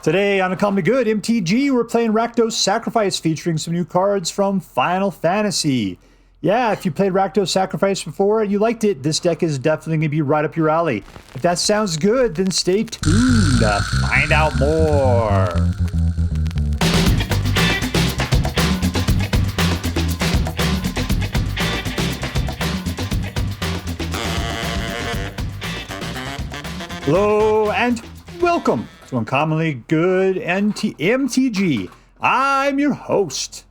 Today on Uncommonly Good MTG, we're playing Rakdos Sacrifice featuring some new cards from Final Fantasy. Yeah, if you played Rakdos Sacrifice before and you liked it, this deck is definitely going to be right up your alley. If that sounds good, then stay tuned to find out more. Hello and welcome to Uncommonly Good MTG. I'm your host.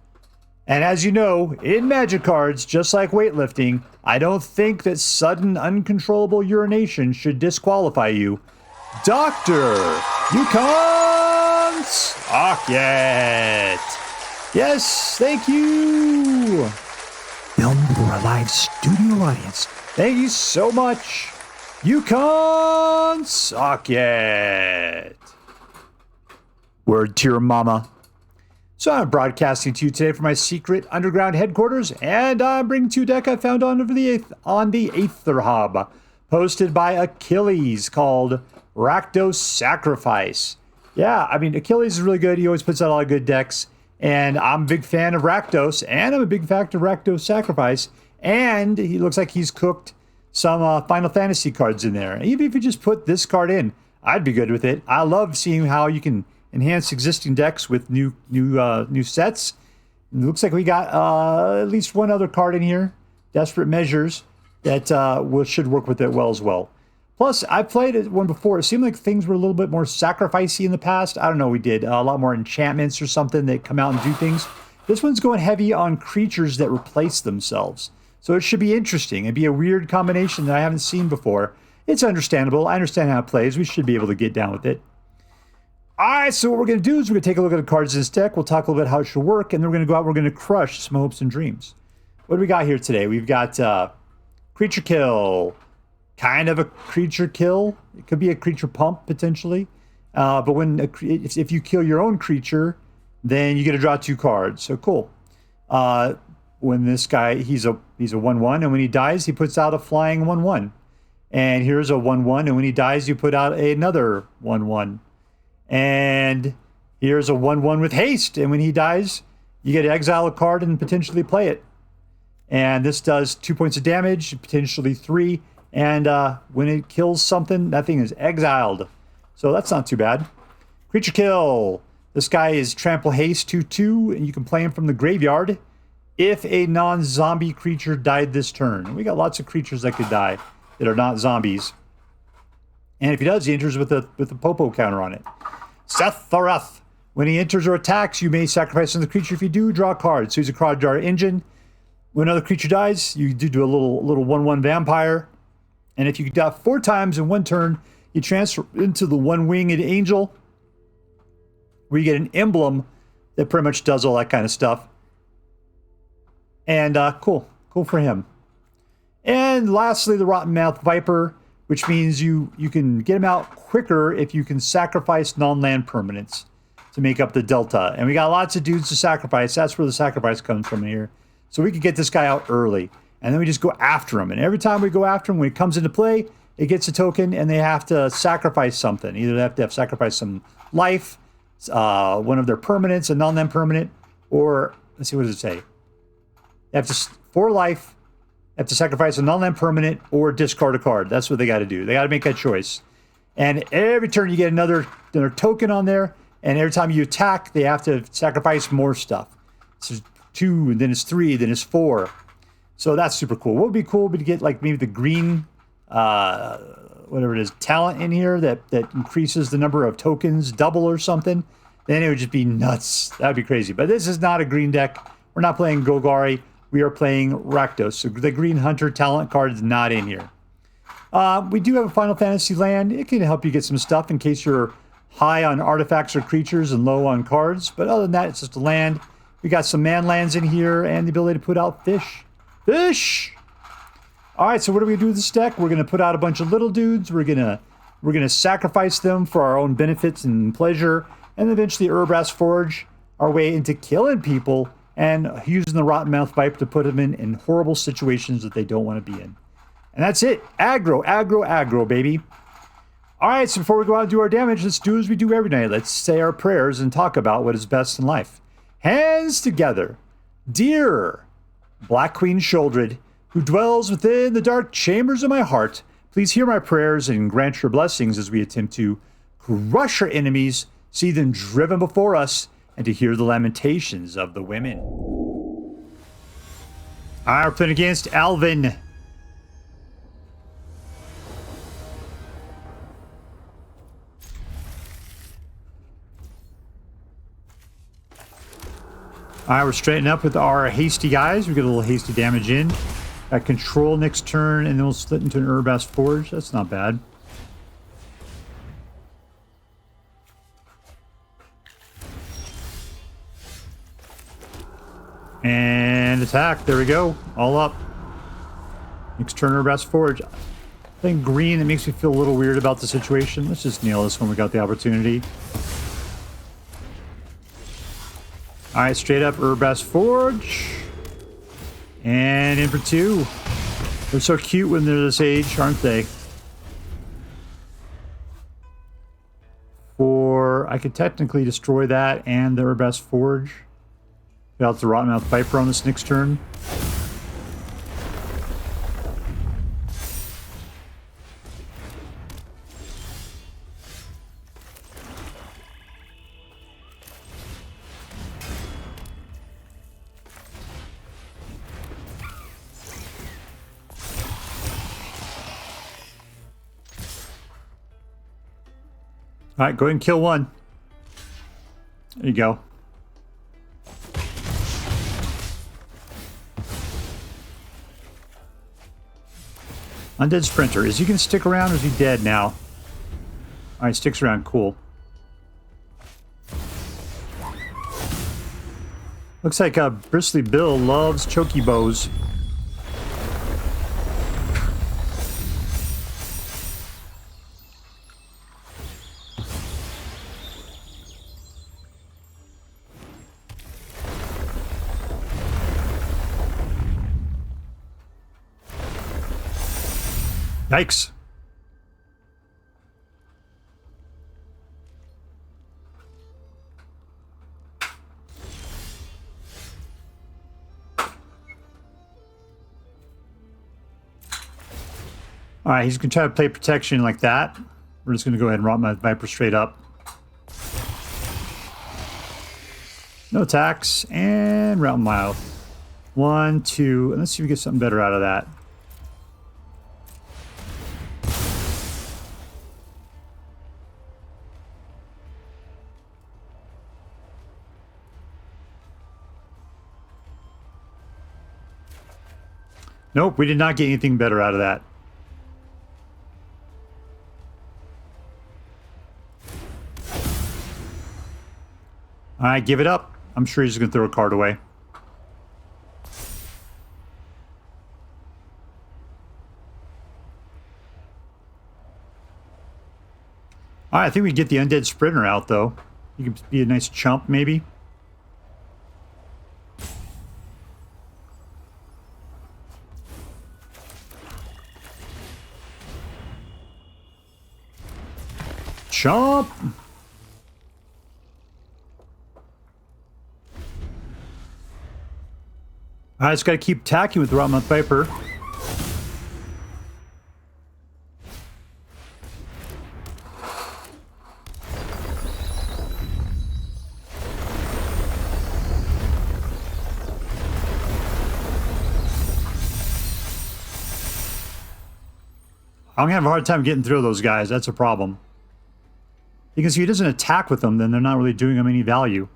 And as you know, in Magic cards, just like weightlifting, I don't think that sudden uncontrollable urination should disqualify you. Doctor, you can't suck yet. Yes, thank you. Filmed for a live studio audience. Thank you so much. You can't suck yet. Word to your mama. So I'm broadcasting to you today from my secret underground headquarters, and I'm bringing to you a deck I found on the Aether Hub, posted by Achilles, called Rakdos Sacrifice. Yeah, I mean, Achilles is really good. He always puts out a lot of good decks, and I'm a big fan of Rakdos, and I'm a big fan of Rakdos Sacrifice, and he looks like he's cooked some Final Fantasy cards in there. Even if you just put this card in, I'd be good with it. I love seeing how you can enhance existing decks with new sets. It looks like we got at least one other card in here, Desperate Measures, that should work with it well as well. Plus, I played one before. It seemed like things were a little bit more sacrificey in the past. I don't know, we did a lot more enchantments or something that come out and do things. This one's going heavy on creatures that replace themselves. So it should be interesting. It'd be a weird combination that I haven't seen before. It's understandable. I understand how it plays. We should be able to get down with it. All right, so what we're going to do is we're going to take a look at the cards in this deck. We'll talk a little bit how it should work, and then we're going to go out and we're going to crush some hopes and dreams. What do we got here today? We've got creature kill. Kind of a creature kill. It could be a creature pump, potentially. But if you kill your own creature, then you get to draw 2 cards. So cool. When this guy, he's a 1/1, and when he dies, he puts out a flying 1/1. And here's a 1/1, and when he dies, you put out another 1/1. And here's a 1/1 with haste, and when he dies, you get to exile a card and potentially play it. And this does 2 points of damage, potentially 3, and when it kills something, that thing is exiled. So that's not too bad. Creature kill. This guy is trample haste 2/2, and you can play him from the graveyard if a non-zombie creature died this turn. We got lots of creatures that could die that are not zombies. And if he does, he enters with a popo counter on it. Sephiroth. When he enters or attacks, you may sacrifice another creature. If you do, draw a card. So he's a card drawer engine. When another creature dies, you do a little 1/1 vampire. And if you die 4 times in one turn, you transfer into the one-winged angel, where you get an emblem that pretty much does all that kind of stuff. And cool for him. And lastly, the Rottenmouth Viper, which means you can get him out quicker if you can sacrifice non-land permanents to make up the delta. And we got lots of dudes to sacrifice. That's where the sacrifice comes from here. So we could get this guy out early, and then we just go after him. And every time we go after him, when he comes into play, it gets a token, and they have to sacrifice something. Either they have to sacrifice some life, one of their permanents, a non-land permanent, or let's see, what does it say? They have to, for life, have to sacrifice a non-land permanent or discard a card. That's what they got to do. They got to make that choice. And every turn you get another token on there, and every time you attack, they have to sacrifice more stuff. So 2, and then it's 3, then it's 4. So that's super cool. What would be cool would be to get like maybe the green, whatever it is, talent in here that increases the number of tokens double or something. Then it would just be nuts. That would be crazy. But this is not a green deck. We're not playing Golgari. We are playing Rakdos. So the Green Hunter talent card is not in here. We do have a Final Fantasy land. It can help you get some stuff in case you're high on artifacts or creatures and low on cards. But other than that, it's just a land. We got some man lands in here and the ability to put out fish. Fish! All right, so what are we going to do with this deck? We're going to put out a bunch of little dudes. We're gonna sacrifice them for our own benefits and pleasure. And eventually Urabrask Forge our way into killing people and using the Rottenmouth Viper to put them in horrible situations that they don't want to be in. And that's it. Aggro, aggro, aggro, baby. All right, so before we go out and do our damage, let's do as we do every night. Let's say our prayers and talk about what is best in life. Hands together. Dear Black Queen Shouldered, who dwells within the dark chambers of my heart, please hear my prayers and grant your blessings as we attempt to crush our enemies, see them driven before us, and to hear the lamentations of the women. All right, we're playing against Alvin. All right, we're straightening up with our hasty guys. We get a little hasty damage in. Got control next turn, and then we'll split into an Urabrask Forge. That's not bad. And attack. There we go. All up. Next turn, Urabrask Forge. Playing green, that makes me feel a little weird about the situation. Let's just nail this when we got the opportunity. All right, straight up Urabrask Forge. And in for 2. They're so cute when they're this age, aren't they? I could technically destroy that and the Urabrask Forge. Get out the Rottenmouth Viper on this next turn. All right, go ahead and kill one. There you go. Undead Sprinter. Is he going to stick around or is he dead now? All right, sticks around. Cool. Looks like Bristly Bill loves choky bows. Yikes. All right, he's going to try to play protection like that. We're just going to go ahead and Rottenmouth Viper straight up. No attacks. And Rottenmouth. 1, 2. And let's see if we get something better out of that. Nope, we did not get anything better out of that. All right, give it up. I'm sure he's going to throw a card away. All right, I think we can get the Undead Sprinter out, though. He could be a nice chump, maybe. Chomp! I just got to keep attacking with the Rottenmouth Viper. I'm going to have a hard time getting through those guys. That's a problem. Because if he doesn't attack with them, then they're not really doing him any value.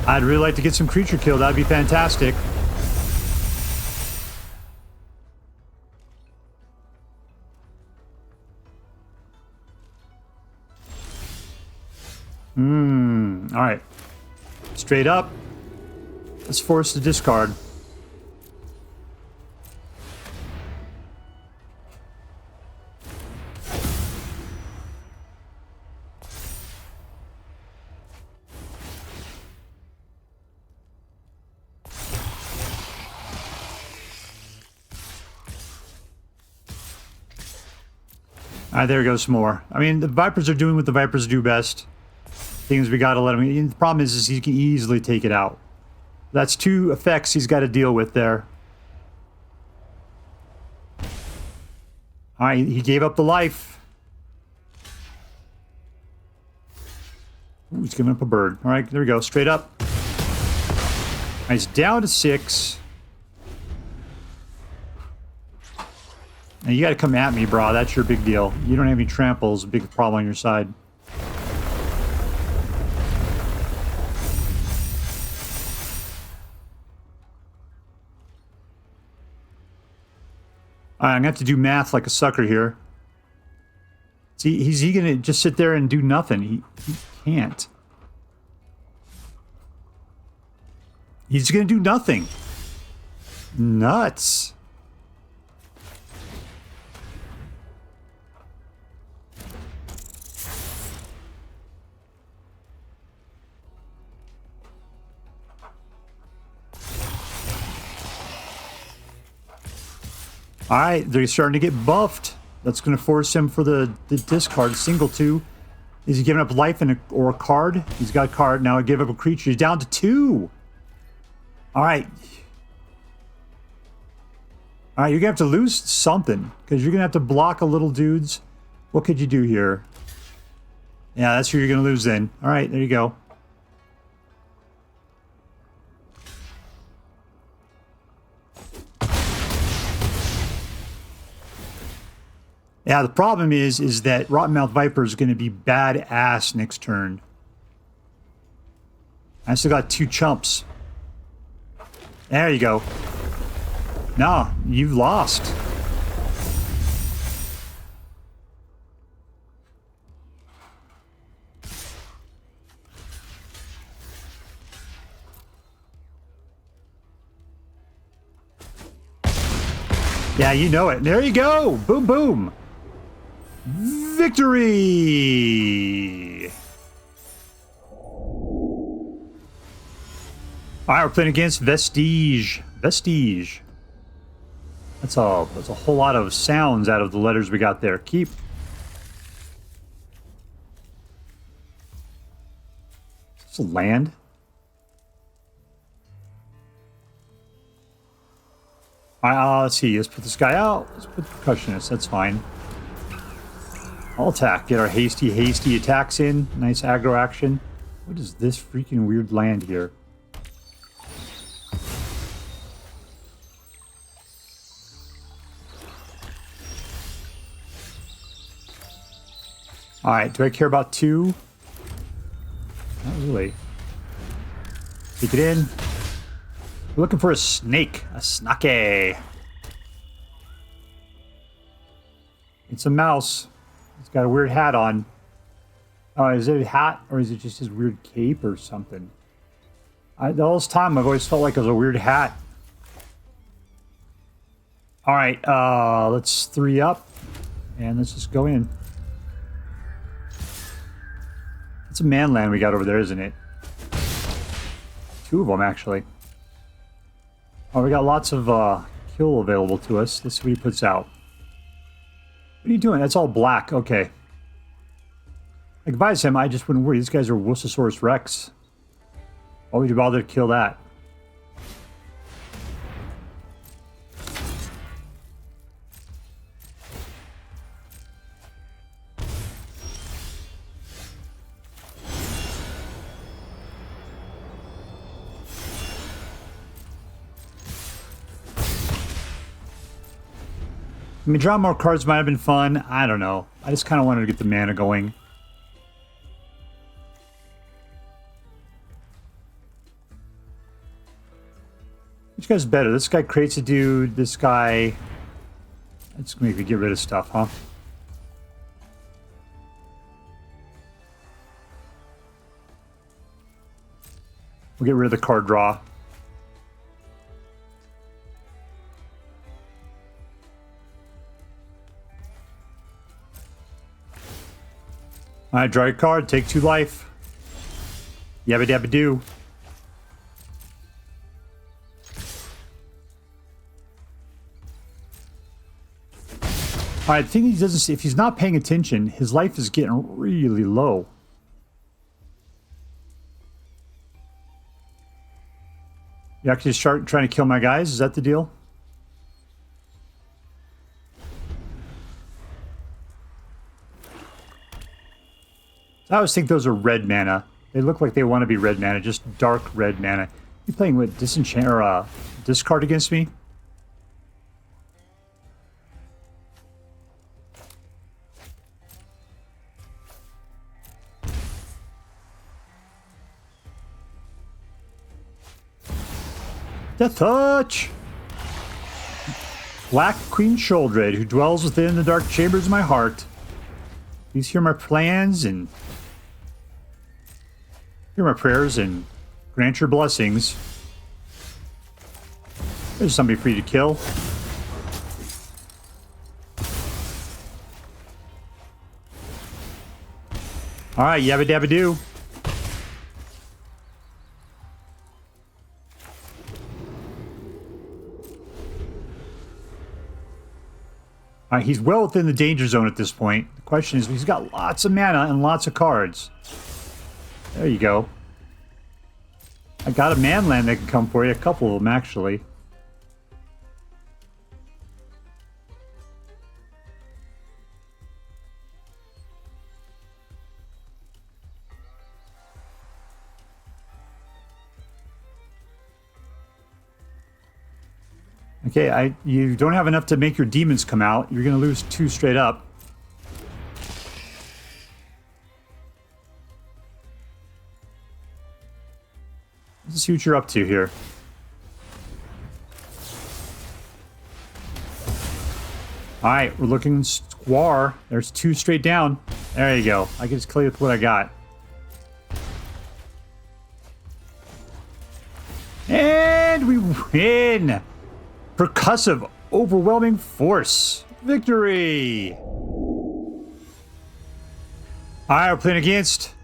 I'd really like to get some creature kill. That'd be fantastic. All right. Straight up. Let's force the discard. All right, there goes some more. I mean, the Vipers are doing what the Vipers do best. Things we got to let him... The problem is he can easily take it out. That's 2 effects he's got to deal with there. All right, he gave up the life. Ooh, he's giving up a bird. All right, there we go. Straight up. All right, he's down to 6. Now, you got to come at me, brah. That's your big deal. You don't have any tramples. Big problem on your side. All right, I'm going to have to do math like a sucker here. See, is he going to just sit there and do nothing? He can't. He's going to do nothing. Nuts. All right, they're starting to get buffed. That's going to force him for the discard. Single 2. Is he giving up life or a card? He's got a card. Now I give up a creature. He's down to 2. All right. All right, you're going to have to lose something. Because you're going to have to block a little dudes. What could you do here? Yeah, that's who you're going to lose then. All right, there you go. Yeah, the problem is that Rottenmouth Viper is going to be badass next turn. I still got 2 chumps. There you go. No, you've lost. Yeah, you know it. There you go. Boom, boom. Victory! Alright, we're playing against Vestige. Vestige. That's a whole lot of sounds out of the letters we got there. Keep. Is this a land? Alright, let's see. Let's put this guy out. Let's put the Percussionist. That's fine. I'll attack. Get our hasty attacks in. Nice aggro action. What is this freaking weird land here? Alright, do I care about 2? Not really. Take it in. We're looking for a snake. A snake. It's a mouse. He's got a weird hat on. Oh, is it a hat or is it just his weird cape or something? All this time I've always felt like it was a weird hat. All right, let's 3 up and let's just go in. It's a man land we got over there, isn't it? 2 of them actually. Oh, we got lots of kill available to us. Let's see what he puts out. What are you doing? That's all black. Okay. I advise him, I just wouldn't worry. These guys are Wussosaurus Rex. Why would you bother to kill that? I mean, drawing more cards might have been fun. I don't know. I just kind of wanted to get the mana going. Which guy's better? This guy creates a dude. This guy... Let's maybe get rid of stuff, huh? We'll get rid of the card draw. Alright, draw your card, take 2 life. Yabba dabba doo. All right, the thing he doesn't see, if he's not paying attention, his life is getting really low. You actually start trying to kill my guys? Is that the deal? I always think those are red mana. They look like they want to be red mana, just dark red mana. You playing with disenchant or discard against me? Death Touch! Black Queen Sheoldred, who dwells within the dark chambers of my heart. Please hear my plans and hear my prayers and grant your blessings. There's somebody for you to kill. Alright, yabba dabba doo. Alright, he's well within the danger zone at this point. The question is, he's got lots of mana and lots of cards. There you go. I got a manland that can come for you. A couple of them, actually. Okay, you don't have enough to make your demons come out. You're going to lose 2 straight up. Let's see what you're up to here. Alright, we're looking square. There's 2 straight down. There you go. I can just clear with what I got. And we win! Percussive overwhelming force. Victory! Alright, we're playing against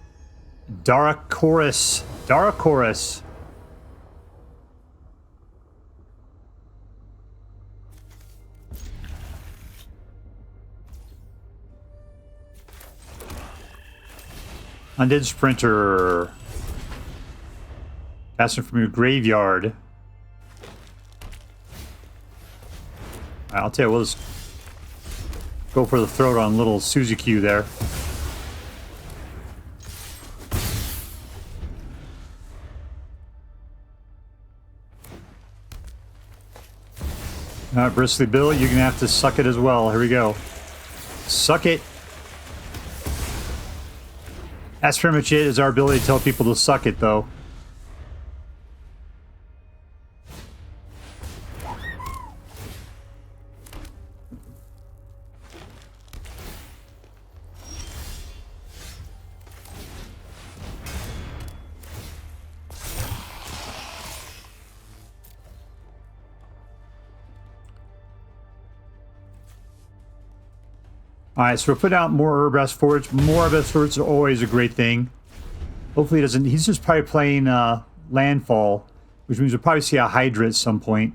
Darakoris. Darakoris. Undead Sprinter. Casting from your graveyard. I'll tell you, we'll just go for the throat on little Suzy Q there. Alright, Bristly Bill, you're gonna have to suck it as well. Here we go. Suck it. That's pretty much it, is our ability to tell people to suck it, though. Alright, so we're putting out more Urabrask forwards. More Urabrask forwards are always a great thing. Hopefully he doesn't... He's just probably playing Landfall, which means we'll probably see a Hydra at some point.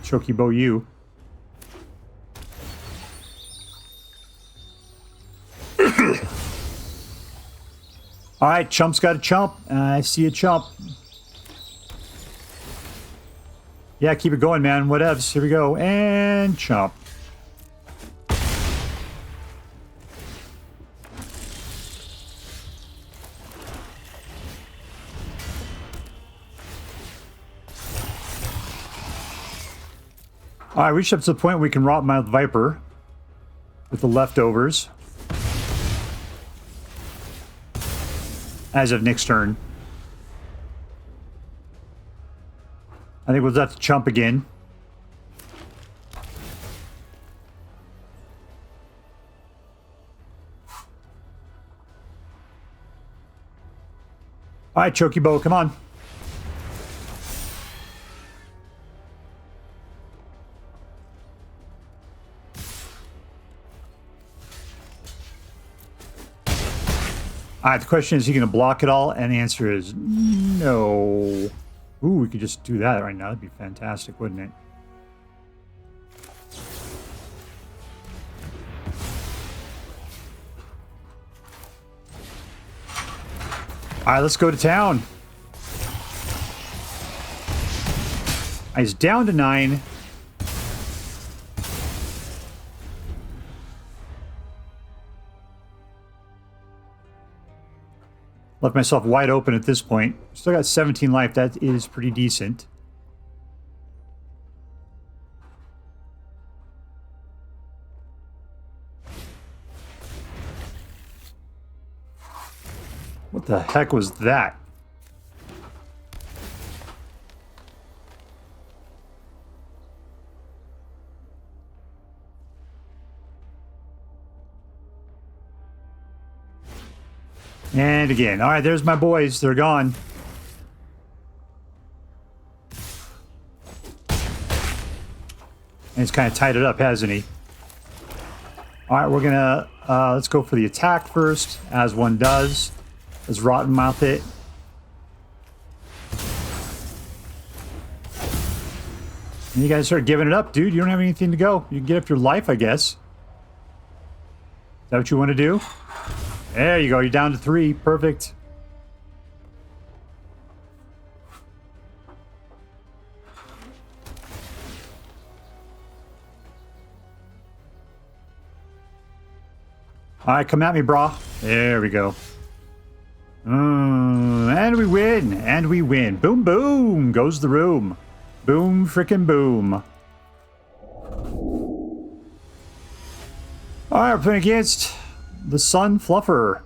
Chocobo you. Alright, Chump's got a chump. I see a chump. Yeah, keep it going, man. Whatevs. Here we go. And chomp. Alright, reached up to the point where we can Rottenmouth Viper with the leftovers. As of next turn. I think we'll have to chump again. Alright, Chocobo, come on. Alright, the question is he going to block it all? And the answer is no. Ooh, we could just do that right now. That'd be fantastic, wouldn't it? All right, let's go to town. He's down to 9. Left myself wide open at this point. Still got 17 life. That is pretty decent. What the heck was that? And again. All right, there's my boys. They're gone. And he's kind of tied it up, hasn't he? All right, we're going to... let's go for the attack first, as one does. Let's Rottenmouth it. And you guys start giving it up, dude. You don't have anything to go. You can get up your life, I guess. Is that what you want to do? There you go. You're down to 3. Perfect. All right, come at me, brah. There we go. And we win. And we win. Boom, boom. Goes the room. Boom, frickin' boom. All right, we're playing against the Sun Fluffer.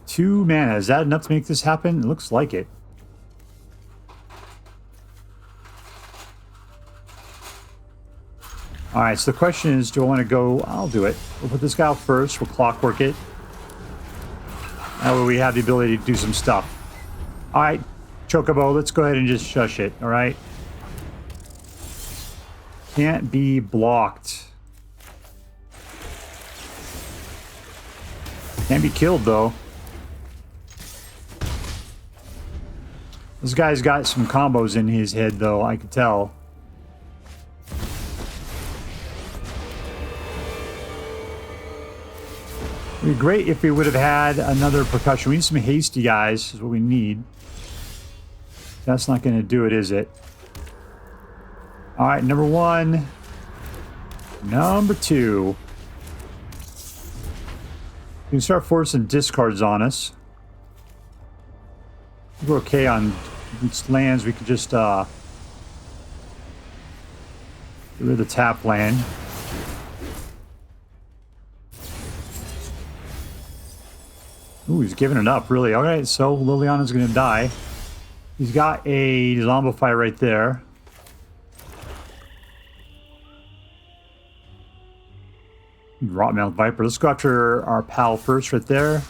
2 mana. Is that enough to make this happen? It looks like it. Alright, so the question is, do I want to go... I'll do it. We'll put this guy out first. We'll clockwork it. That way we have the ability to do some stuff. Alright, Chocobo, let's go ahead and just shush it, alright? Can't be blocked. Can't be killed, though. This guy's got some combos in his head, though, I can tell. It would be great if we would have had another percussion. We need some hasty guys, is what we need. That's not going to do it, is it? Alright, number 1. Number 2. We can start forcing discards on us. We're okay on these lands. We could just get rid of the tap land. Ooh, he's giving it up, really. Alright, so Liliana's going to die. He's got a Zombify right there. Rottenmouth Viper. Let's go after our pal first right there.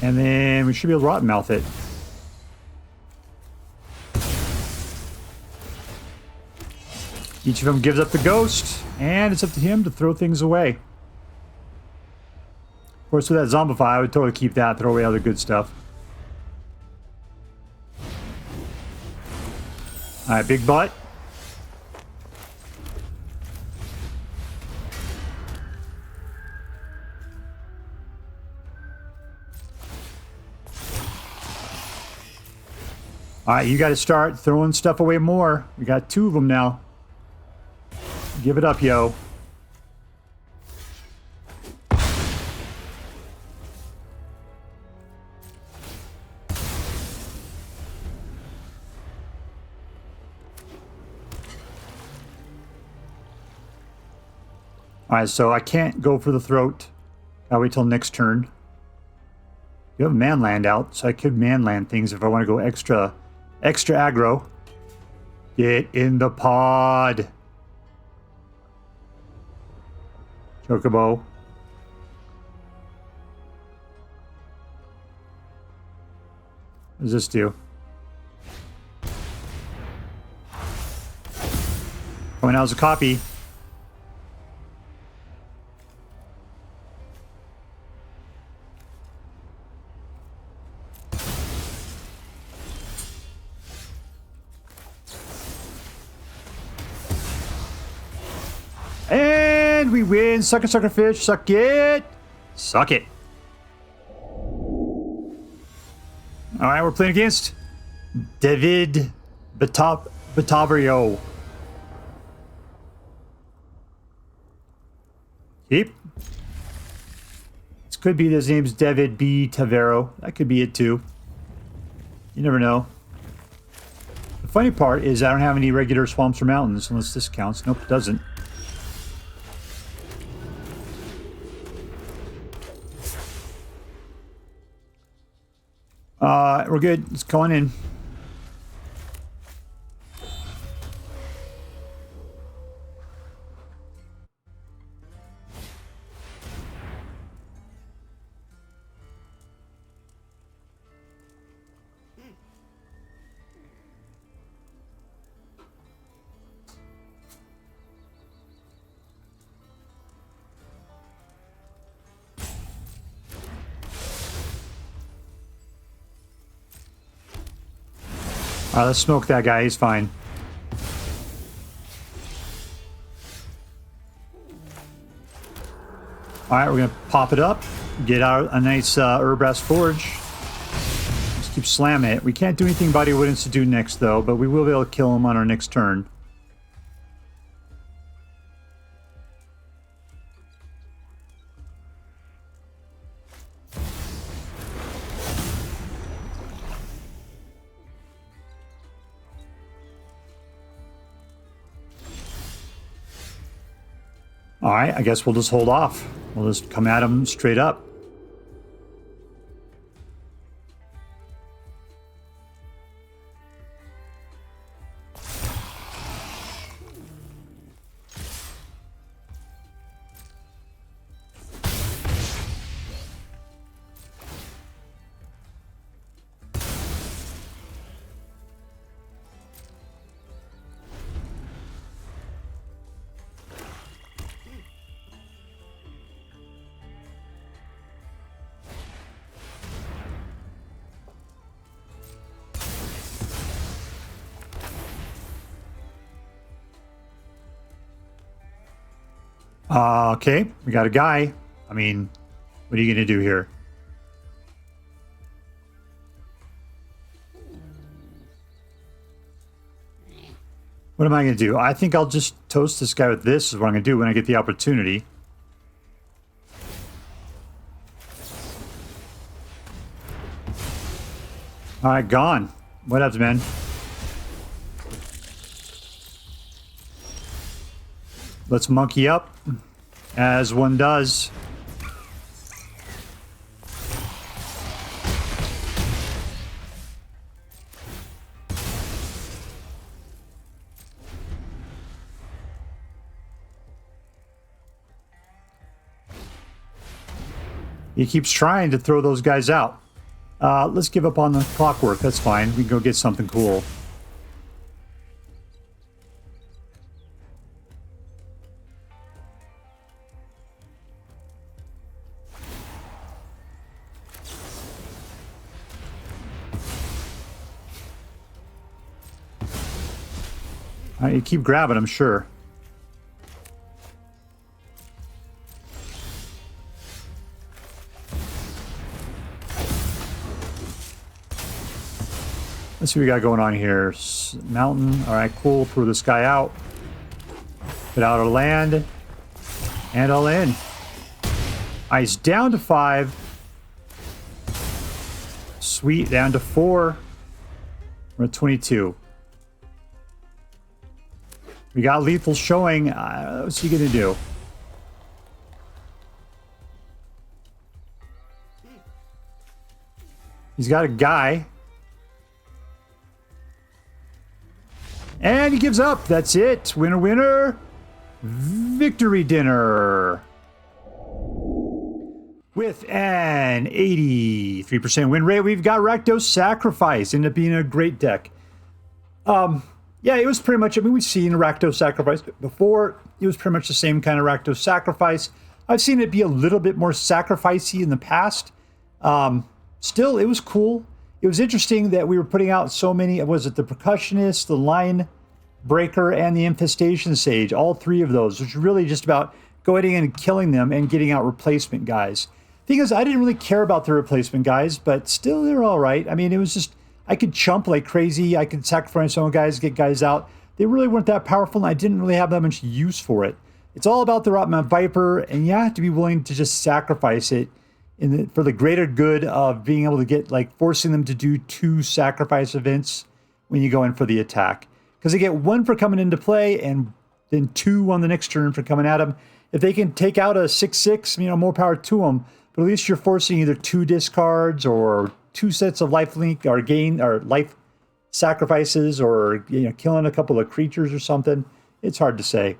And then we should be able to Rottenmouth it. Each of them gives up the ghost, and it's up to him to throw things away. Of course, with that Zombify, I would totally keep that, throw away other good stuff. Alright, big butt. Alright, you got to start throwing stuff away more. We got 2 of them now. Give it up, yo. Alright, so I can't go for the throat. I'll wait till next turn. You have a manland out, so I could manland things if I want to go extra aggro. Get in the pod. Chocobo. What does this do? Oh, now's a copy. And we win. Suck it, sucker fish. Suck it. Suck it. All right, we're playing against devidbtavero. Keep. This could be his name's devidbtavero. That could be it too. You never know. The funny part is I don't have any regular swamps or mountains unless this counts. Nope, it doesn't. We're good. Let's go on in. Let's smoke that guy. He's fine. All right, we're going to pop it up. Get out a nice Urabrask Forge. Just keep slamming it. We can't do anything Body Woods to do next, though, but we will be able to kill him on our next turn. All right, I guess we'll just hold off. We'll just come at him straight up. Okay, we got a guy. I mean, what are you going to do here? What am I going to do? I think I'll just toast this guy with this is what I'm going to do when I get the opportunity. All right, gone. What up, man? Let's monkey up, as one does. He keeps trying to throw those guys out. Let's give up on the clockwork. That's fine. We can go get something cool. You keep grabbing, I'm sure. Let's see what we got going on here. Mountain. All right, cool. Throw this guy out. Get out of land. And all in. He's down to 5. Sweet. Down to 4. We're at 22. We got lethal showing. What's he gonna do? He's got a guy. And he gives up. That's it. Winner, winner. Victory dinner. With an 83% win rate, we've got Rakdos Sacrifice. Ended up being a great deck. Yeah, it was pretty much, I mean, we've seen Rakdos Sacrifice before. It was pretty much the same kind of Rakdos Sacrifice. I've seen it be a little bit more sacrificey in the past. Still, it was cool. It was interesting that we were putting out so many, was it the Percussionist, the Line Breaker, and the Infestation Sage, all 3 of those, which are really just about going in and killing them and getting out replacement guys. Thing is, I didn't really care about the replacement guys, but still they're all right. I mean, it was just, I could chump like crazy. I could sacrifice my own guys, get guys out. They really weren't that powerful, and I didn't really have that much use for it. It's all about the Rottenmouth Viper, and you have to be willing to just sacrifice it for the greater good of being able to get, like, forcing them to do 2 sacrifice events when you go in for the attack. Because they get 1 for coming into play, and then 2 on the next turn for coming at them. If they can take out a 6/6, more power to them. But at least you're forcing either 2 discards or 2 sets of life link or gain or life sacrifices, or killing a couple of creatures or something. It's hard to say.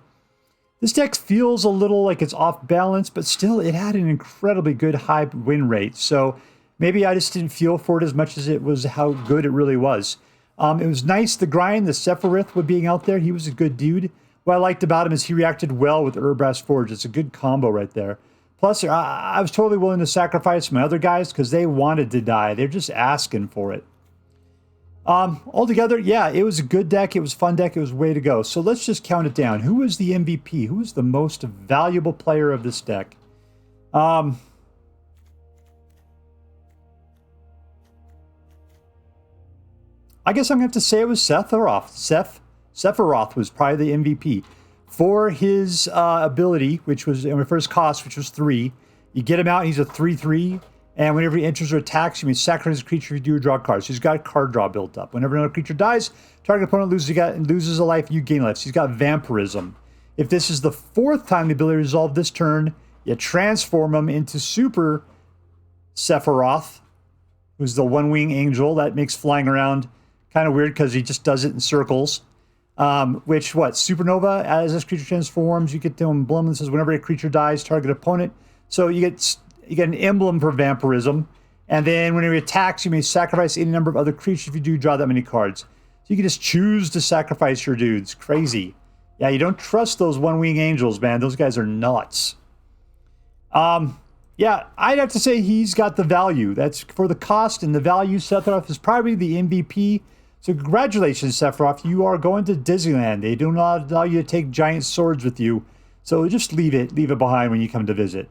This deck feels a little like it's off balance, but still it had an incredibly good high win rate. So maybe I just didn't feel for it as much as it was how good it really was. It was nice, the grind, the Sephiroth with being out there. He was a good dude. What I liked about him is he reacted well with Urabrask Forge. It's a good combo right there. Plus, I was totally willing to sacrifice my other guys because they wanted to die. They're just asking for it. Altogether, yeah, it was a good deck. It was a fun deck. It was way to go. So let's just count it down. Who was the MVP? Who was the most valuable player of this deck? I guess I'm going to have to say it was Sephiroth. Sephiroth was probably the MVP. For his ability, which was in first cost, which was 3. You get him out, he's a 3/3. And whenever he enters or attacks, you may sacrifice a creature if you do or draw cards. So he's got card draw built up. Whenever another creature dies, target opponent loses a life, you gain life. So he's got vampirism. If this is the 4th time the ability to resolve this turn, you transform him into Super Sephiroth, who's the 1-wing angel that makes flying around kind of weird because he just does it in circles. Supernova, as this creature transforms, you get the emblem that says whenever a creature dies, target opponent. So you get an emblem for vampirism. And then whenever he attacks, you may sacrifice any number of other creatures if you do draw that many cards. So you can just choose to sacrifice your dudes. Crazy. Yeah, you don't trust those 1-wing angels, man. Those guys are nuts. Yeah, I'd have to say he's got the value. That's for the cost and the value. Sephiroth is probably the MVP. So congratulations, Sephiroth. You are going to Disneyland. They do not allow you to take giant swords with you. So just leave it behind when you come to visit.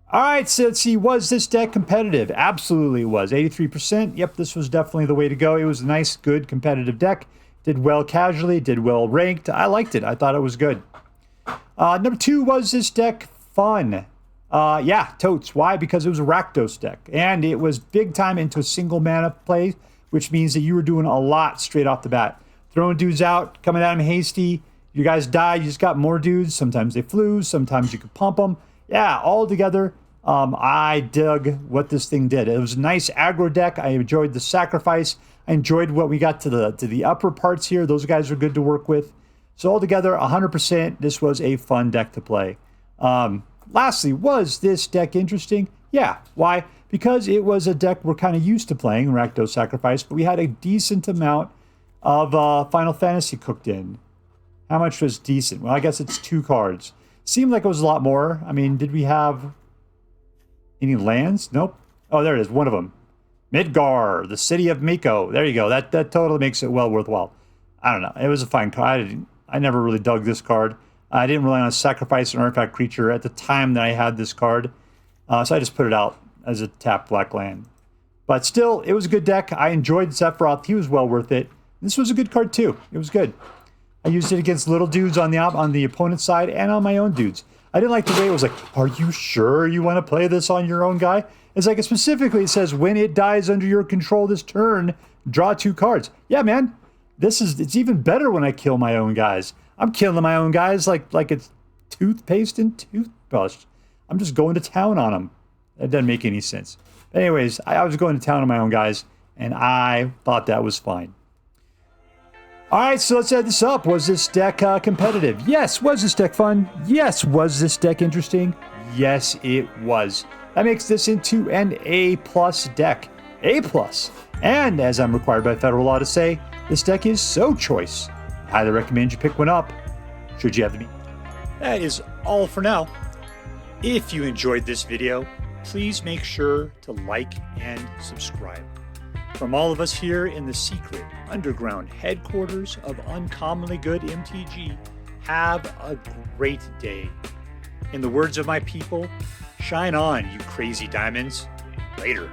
All right, so let's see. Was this deck competitive? Absolutely it was. 83%. Yep, this was definitely the way to go. It was a nice, good, competitive deck. Did well casually, did well ranked. I liked it. I thought it was good. Number 2, was this deck fun? Yeah, totes. Why? Because it was a Rakdos deck. And it was big time into a single mana play, which means that you were doing a lot straight off the bat. Throwing dudes out, coming at them hasty. You guys die, you just got more dudes. Sometimes they flew, sometimes you could pump them. Yeah, all together, I dug what this thing did. It was a nice aggro deck. I enjoyed the sacrifice. I enjoyed what we got to the upper parts here. Those guys are good to work with. So altogether, 100%, this was a fun deck to play. Lastly, was this deck interesting? Yeah. Why? Because it was a deck we're kind of used to playing, Rakdos Sacrifice, but we had a decent amount of Final Fantasy cooked in. How much was decent? Well, I guess it's 2 cards. Seemed like it was a lot more. I mean, did we have any lands? Nope. Oh, there it is. One of them. Midgar, the city of Miko. There you go. That totally makes it well worthwhile. I don't know. It was a fine card. I never really dug this card. I didn't rely on sacrifice an artifact creature at the time that I had this card. So I just put it out as a tapped black land. But still, it was a good deck. I enjoyed Sephiroth. He was well worth it. This was a good card too. It was good. I used it against little dudes on the opponent's side and on my own dudes. I didn't like the way it was like, are you sure you want to play this on your own guy? It's like, it specifically says, when it dies under your control this turn, draw 2 cards. Yeah, man. It's even better when I kill my own guys. I'm killing my own guys like it's toothpaste and toothbrush. I'm just going to town on them. That doesn't make any sense. But anyways, I was going to town on my own guys, and I thought that was fine. All right, so let's add this up. Was this deck competitive? Yes. Was this deck fun? Yes. Was this deck interesting? Yes, it was. That makes this into an A+ deck. A+. And as I'm required by federal law to say, this deck is so choice. I highly recommend you pick one up, should you have the need. That is all for now. If you enjoyed this video, please make sure to like and subscribe. From all of us here in the secret underground headquarters of Uncommonly Good MTG, have a great day. In the words of my people, shine on, you crazy diamonds. Later.